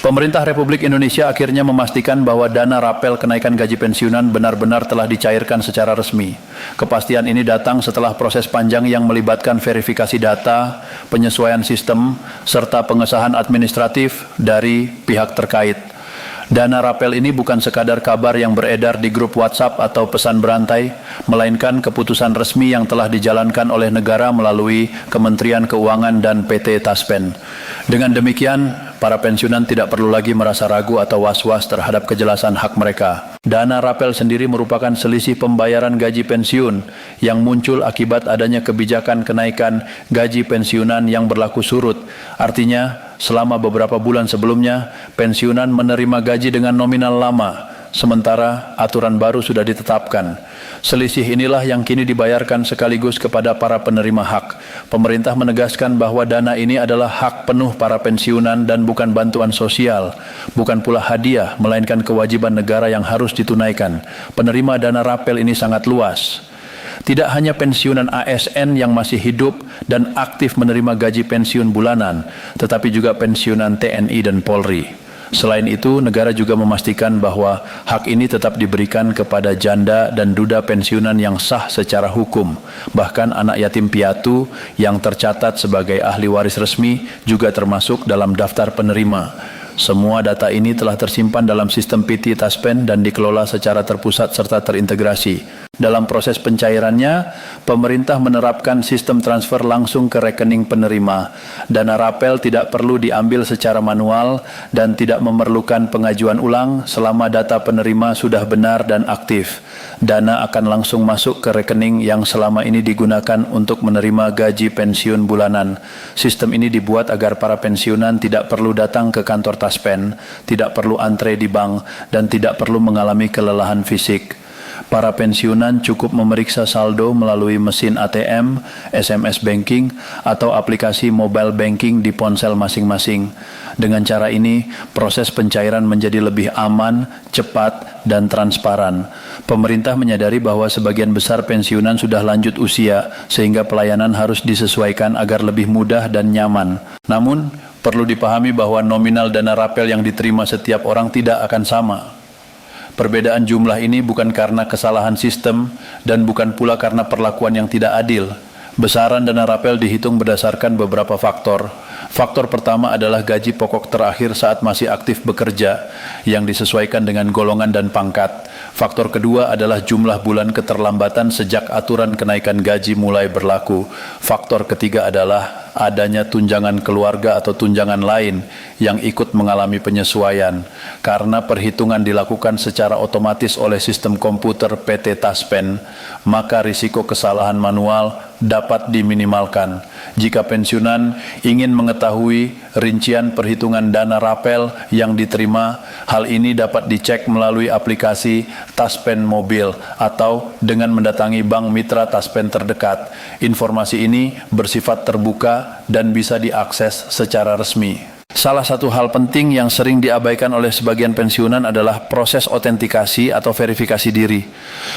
Pemerintah Republik Indonesia akhirnya memastikan bahwa dana rapel kenaikan gaji pensiunan benar-benar telah dicairkan secara resmi. Kepastian ini datang setelah proses panjang yang melibatkan verifikasi data, penyesuaian sistem, serta pengesahan administratif dari pihak terkait. Dana rapel ini bukan sekadar kabar yang beredar di grup WhatsApp atau pesan berantai, melainkan keputusan resmi yang telah dijalankan oleh negara melalui Kementerian Keuangan dan PT Taspen. Dengan demikian, para pensiunan tidak perlu lagi merasa ragu atau was-was terhadap kejelasan hak mereka. Dana rapel sendiri merupakan selisih pembayaran gaji pensiun yang muncul akibat adanya kebijakan kenaikan gaji pensiunan yang berlaku surut. Artinya, selama beberapa bulan sebelumnya, pensiunan menerima gaji dengan nominal lama, sementara aturan baru sudah ditetapkan. Selisih inilah yang kini dibayarkan sekaligus kepada para penerima hak. Pemerintah menegaskan bahwa dana ini adalah hak penuh para pensiunan dan bukan bantuan sosial, bukan pula hadiah, melainkan kewajiban negara yang harus ditunaikan. Penerima dana rapel ini sangat luas. Tidak hanya pensiunan ASN yang masih hidup dan aktif menerima gaji pensiun bulanan, tetapi juga pensiunan TNI dan Polri. Selain itu, negara juga memastikan bahwa hak ini tetap diberikan kepada janda dan duda pensiunan yang sah secara hukum. Bahkan anak yatim piatu yang tercatat sebagai ahli waris resmi juga termasuk dalam daftar penerima. Semua data ini telah tersimpan dalam sistem PT Taspen dan dikelola secara terpusat serta terintegrasi. Dalam proses pencairannya, pemerintah menerapkan sistem transfer langsung ke rekening penerima. Dana rapel tidak perlu diambil secara manual dan tidak memerlukan pengajuan ulang selama data penerima sudah benar dan aktif. Dana akan langsung masuk ke rekening yang selama ini digunakan untuk menerima gaji pensiun bulanan. Sistem ini dibuat agar para pensiunan tidak perlu datang ke kantor Taspen, tidak perlu antre di bank, dan tidak perlu mengalami kelelahan fisik. Para pensiunan cukup memeriksa saldo melalui mesin ATM, SMS banking, atau aplikasi mobile banking di ponsel masing-masing. Dengan cara ini, proses pencairan menjadi lebih aman, cepat, dan transparan. Pemerintah menyadari bahwa sebagian besar pensiunan sudah lanjut usia, sehingga pelayanan harus disesuaikan agar lebih mudah dan nyaman. Namun, perlu dipahami bahwa nominal dana rapel yang diterima setiap orang tidak akan sama. Perbedaan jumlah ini bukan karena kesalahan sistem dan bukan pula karena perlakuan yang tidak adil. Besaran dana rapel dihitung berdasarkan beberapa faktor. Faktor pertama adalah gaji pokok terakhir saat masih aktif bekerja yang disesuaikan dengan golongan dan pangkat. Faktor kedua adalah jumlah bulan keterlambatan sejak aturan kenaikan gaji mulai berlaku. Faktor ketiga adalah adanya tunjangan keluarga atau tunjangan lain yang ikut mengalami penyesuaian. Karena perhitungan dilakukan secara otomatis oleh sistem komputer PT Taspen, maka risiko kesalahan manual dapat diminimalkan. Jika pensiunan ingin mengetahui rincian perhitungan dana rapel yang diterima, hal ini dapat dicek melalui aplikasi Taspen Mobil atau dengan mendatangi bank mitra Taspen terdekat. Informasi ini bersifat terbuka dan bisa diakses secara resmi. Salah satu hal penting yang sering diabaikan oleh sebagian pensiunan adalah proses autentikasi atau verifikasi diri.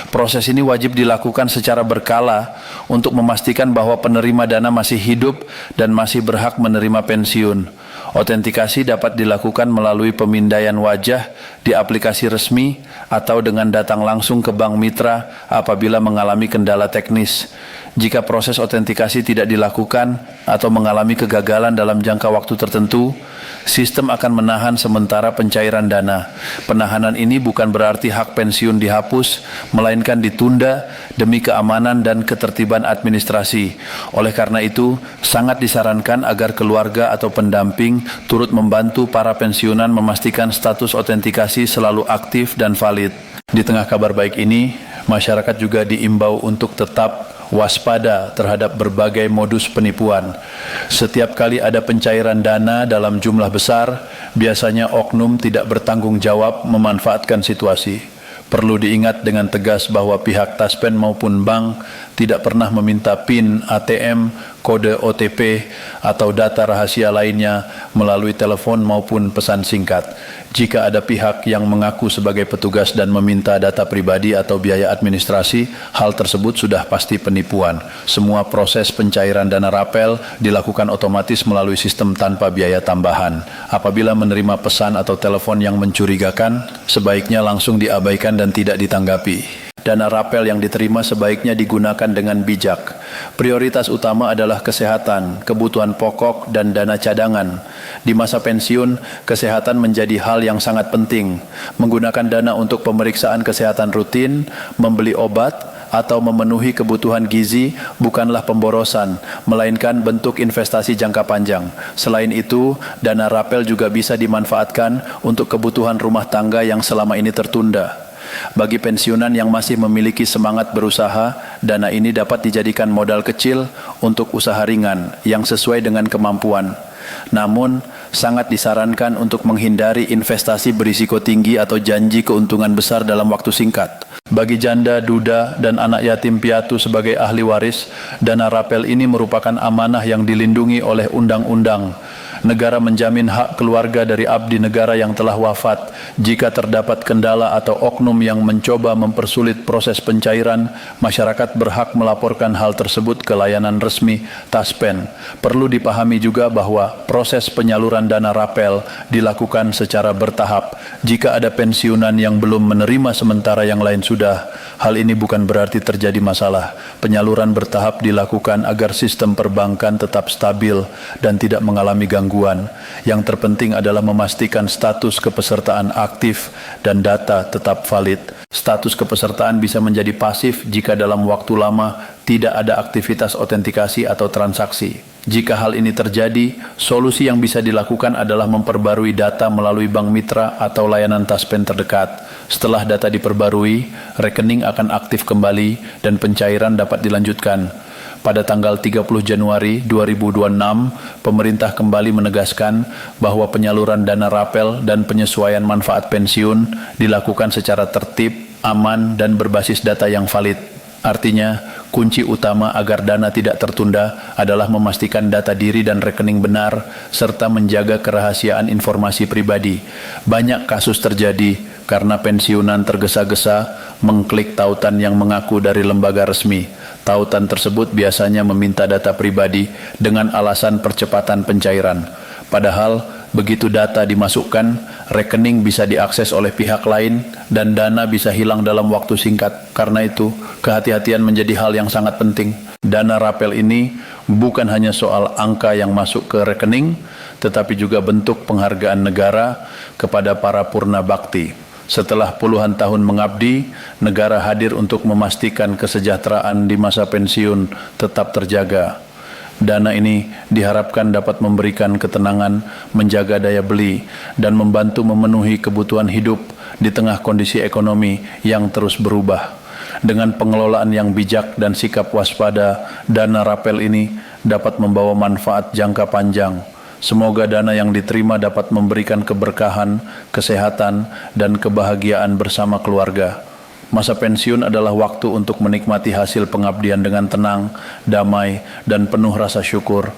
Proses ini wajib dilakukan secara berkala untuk memastikan bahwa penerima dana masih hidup dan masih berhak menerima pensiun. Autentikasi dapat dilakukan melalui pemindaian wajah di aplikasi resmi atau dengan datang langsung ke bank mitra apabila mengalami kendala teknis. Jika proses autentikasi tidak dilakukan atau mengalami kegagalan dalam jangka waktu tertentu, sistem akan menahan sementara pencairan dana. Penahanan ini bukan berarti hak pensiun dihapus, melainkan ditunda demi keamanan dan ketertiban administrasi. Oleh karena itu, sangat disarankan agar keluarga atau pendamping turut membantu para pensiunan memastikan status autentikasi selalu aktif dan valid. Di tengah kabar baik ini, masyarakat juga diimbau untuk tetap waspada terhadap berbagai modus penipuan. Setiap kali ada pencairan dana dalam jumlah besar, biasanya oknum tidak bertanggung jawab memanfaatkan situasi. Perlu diingat dengan tegas bahwa pihak Taspen maupun bank tidak pernah meminta PIN ATM, kode OTP, atau data rahasia lainnya melalui telepon maupun pesan singkat. Jika ada pihak yang mengaku sebagai petugas dan meminta data pribadi atau biaya administrasi, hal tersebut sudah pasti penipuan. Semua proses pencairan dana rapel dilakukan otomatis melalui sistem tanpa biaya tambahan. Apabila menerima pesan atau telepon yang mencurigakan, sebaiknya langsung diabaikan dan tidak ditanggapi. Dana rapel yang diterima sebaiknya digunakan dengan bijak. Prioritas utama adalah kesehatan, kebutuhan pokok, dan dana cadangan. Di masa pensiun, kesehatan menjadi hal yang sangat penting. Menggunakan dana untuk pemeriksaan kesehatan rutin, membeli obat, atau memenuhi kebutuhan gizi bukanlah pemborosan, melainkan bentuk investasi jangka panjang. Selain itu, dana rapel juga bisa dimanfaatkan untuk kebutuhan rumah tangga yang selama ini tertunda. Bagi pensiunan yang masih memiliki semangat berusaha, dana ini dapat dijadikan modal kecil untuk usaha ringan yang sesuai dengan kemampuan. Namun, sangat disarankan untuk menghindari investasi berisiko tinggi atau janji keuntungan besar dalam waktu singkat. Bagi janda, duda, dan anak yatim piatu sebagai ahli waris, dana rapel ini merupakan amanah yang dilindungi oleh undang-undang. Negara menjamin hak keluarga dari abdi negara yang telah wafat. Jika terdapat kendala atau oknum yang mencoba mempersulit proses pencairan, masyarakat berhak melaporkan hal tersebut ke layanan resmi Taspen. Perlu dipahami juga bahwa proses penyaluran dana rapel dilakukan secara bertahap. Jika ada pensiunan yang belum menerima sementara yang lain sudah, hal ini bukan berarti terjadi masalah. Penyaluran bertahap dilakukan agar sistem perbankan tetap stabil dan tidak mengalami gangguan. Yang terpenting adalah memastikan status kepesertaan aktif dan data tetap valid. Status kepesertaan bisa menjadi pasif jika dalam waktu lama tidak ada aktivitas autentikasi atau transaksi. Jika hal ini terjadi, solusi yang bisa dilakukan adalah memperbarui data melalui bank mitra atau layanan Taspen terdekat. Setelah data diperbarui, rekening akan aktif kembali dan pencairan dapat dilanjutkan. Pada tanggal 30 Januari 2026, pemerintah kembali menegaskan bahwa penyaluran dana rapel dan penyesuaian manfaat pensiun dilakukan secara tertib, aman, dan berbasis data yang valid. Artinya, kunci utama agar dana tidak tertunda adalah memastikan data diri dan rekening benar, serta menjaga kerahasiaan informasi pribadi. Banyak kasus terjadi karena pensiunan tergesa-gesa mengklik tautan yang mengaku dari lembaga resmi. Tautan tersebut biasanya meminta data pribadi dengan alasan percepatan pencairan. Padahal, begitu data dimasukkan, rekening bisa diakses oleh pihak lain dan dana bisa hilang dalam waktu singkat. Karena itu, kehati-hatian menjadi hal yang sangat penting. Dana rapel ini bukan hanya soal angka yang masuk ke rekening, tetapi juga bentuk penghargaan negara kepada para purna bakti. Setelah puluhan tahun mengabdi, negara hadir untuk memastikan kesejahteraan di masa pensiun tetap terjaga. Dana ini diharapkan dapat memberikan ketenangan, menjaga daya beli, dan membantu memenuhi kebutuhan hidup di tengah kondisi ekonomi yang terus berubah. Dengan pengelolaan yang bijak dan sikap waspada, dana rapel ini dapat membawa manfaat jangka panjang. Semoga dana yang diterima dapat memberikan keberkahan, kesehatan, dan kebahagiaan bersama keluarga. Masa pensiun adalah waktu untuk menikmati hasil pengabdian dengan tenang, damai, dan penuh rasa syukur.